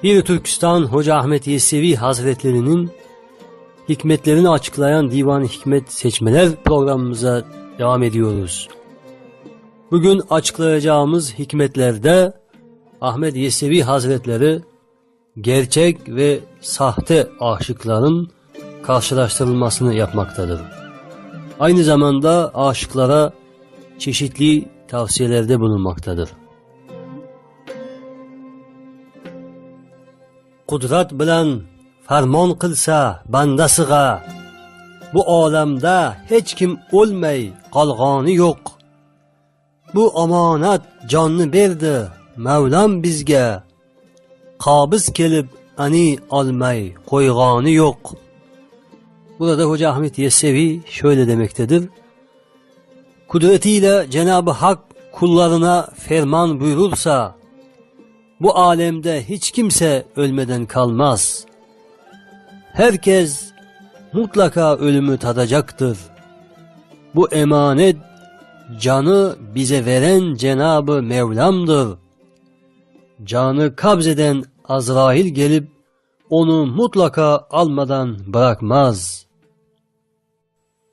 Bir Türkistan Hoca Ahmet Yesevi Hazretlerinin hikmetlerini açıklayan Divan-ı Hikmet Seçmeler programımıza devam ediyoruz. Bugün açıklayacağımız hikmetlerde Ahmet Yesevi Hazretleri gerçek ve sahte aşıkların karşılaştırılmasını yapmaktadır. Aynı zamanda aşıklara çeşitli tavsiyelerde bulunmaktadır. Kudret bilen farmon qilsa bandasiga, bu olamda hech kim o'lmay qolgani yo'q. Bu omonat jonni berdi Mevlam bizga, qabiz kelib ani olmay qo'ygani yo'q. Burada Hoca Ahmet Yesevi şöyle demektedir: kudretiyle Cenab-ı Hak kullarına ferman buyurursa, bu alemde hiç kimse ölmeden kalmaz. Herkes mutlaka ölümü tadacaktır. Bu emanet canı bize veren Cenab-ı Mevlam'dır. Canı kabzeden Azrail gelip onu mutlaka almadan bırakmaz.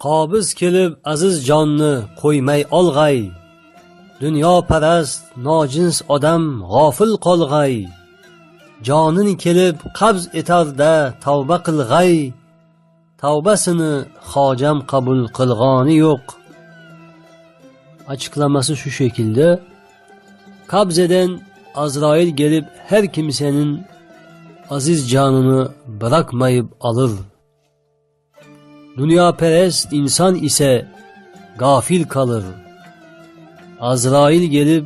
Qabiz kelib aziz jonni qo'ymay olg'ay, dunyoparast nojins odam g'ofil qolg'ay. Jonin kelib qabz etarda tavba qilg'ay, tavbasini hocam qabul qilg'ani yo'q. Açıklaması şu şekilde: kabz eden Azrail gelip her kimsenin aziz canını bırakmayıp alır. Dünyaperest insan ise gafil kalır. Azrail gelip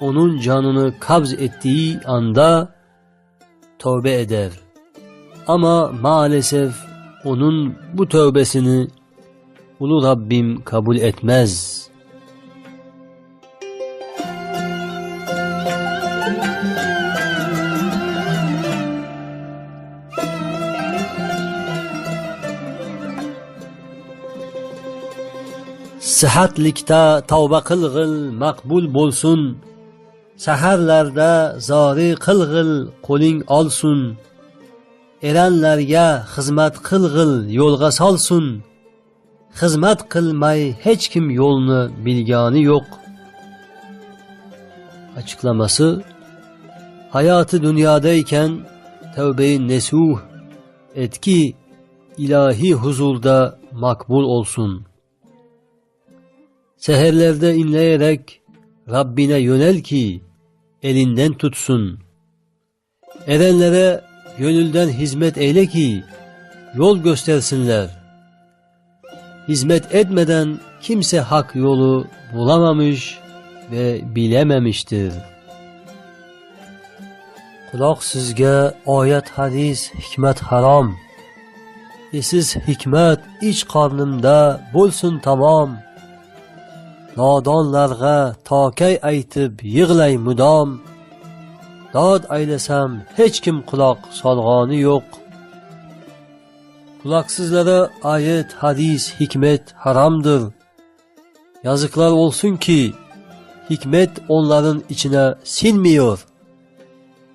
onun canını kabz ettiği anda tövbe eder. Ama maalesef onun bu tövbesini Ulu Rabbim kabul etmez. Sihatlikda tavba qilg'il maqbul bo'lsin, saharlarda zori qilg'il qo'ling olsun. Eranlarga xizmat qilg'il yo'lga solsun, xizmat qilmay hech kim yo'lni bilgani yo'q. Açıklaması: hayatı dünyadayken tövbe-i nesuh et ki ilahi huzurda makbul olsun. Seherlerde inleyerek Rabbine yönel ki elinden tutsun. Erenlere gönülden hizmet eyle ki yol göstersinler. Hizmet etmeden kimse hak yolu bulamamış ve bilememiştir. Quloq sizga oyat hadis hikmet harom. Esiz hikmet iç qarnimda bo'lsin tamom. Nodonlarga tokay aytib yig'lay mudom. Dod aylasam hech kim quloq solg'oni yo'q. Quloqsizlara ayet, hadis, hikmet haramdır. Yazıklar olsun ki hikmet onların içine sinmiyor.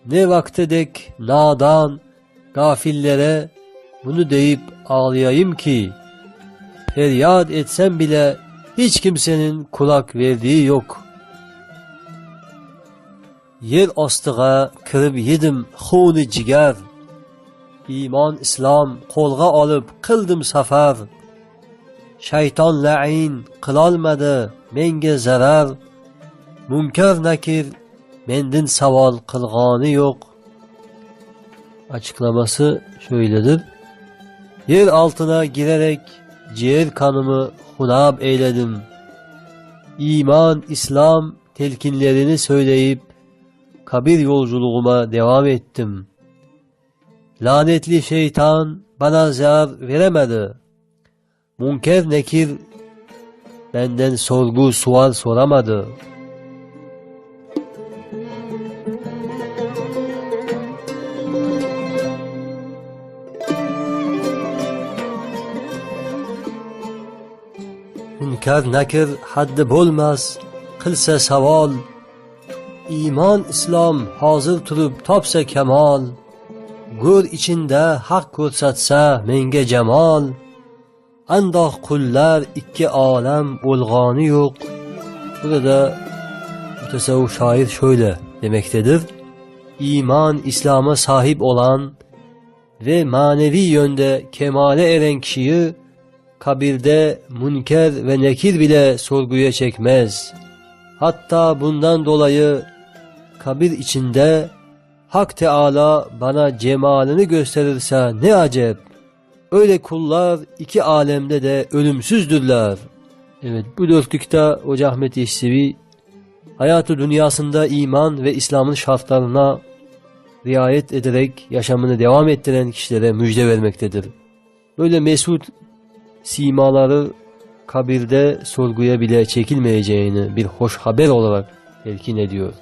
Ne vaktedek nadan, gafillere bunu deyip ağlayayım ki, feryat etsem bile hiç kimsenin kulak verdiği yok. Yer ostiga kirib yedim xuni jigar, iymon islom qo'lga olib qildim safar. Shayton la'in qilolmadi menga zarar, munkar nakir mendin savol qilg'oni yo'q. Açıklaması şöyledir: yer altına girerek ciğer kanımı hunab eyledim. İman, İslam telkinlerini söyleyip kabir yolculuğuma devam ettim. Lanetli şeytan bana zarar veremedi. Münker nekir benden sorgu sual soramadı. Münker nakir haddi bo'lmas qilsa savol, İman İslam hazır turup tapsa kemal, gör içinde hak ko'rsatsa menga cemal. Andoq kullar ikki alem olğanı yok. Burada mutasavvuf şair şöyle demektedir: İman İslam'a sahip olan ve manevi yönde kemale eren kişiyi kabirde münker ve nekir bile sorguya çekmez. Hatta bundan dolayı kabir içinde Hak Teala bana cemalini gösterirse ne acep. Öyle kullar iki alemde de ölümsüzdürler. Evet, bu dörtlükte Hoca Ahmet Yeşsevi hayatı dünyasında iman ve İslam'ın şartlarına riayet ederek yaşamını devam ettiren kişilere müjde vermektedir. Böyle mesut simaları kabirde sorguya bile çekilmeyeceğini bir hoş haber olarak telkin ediyor.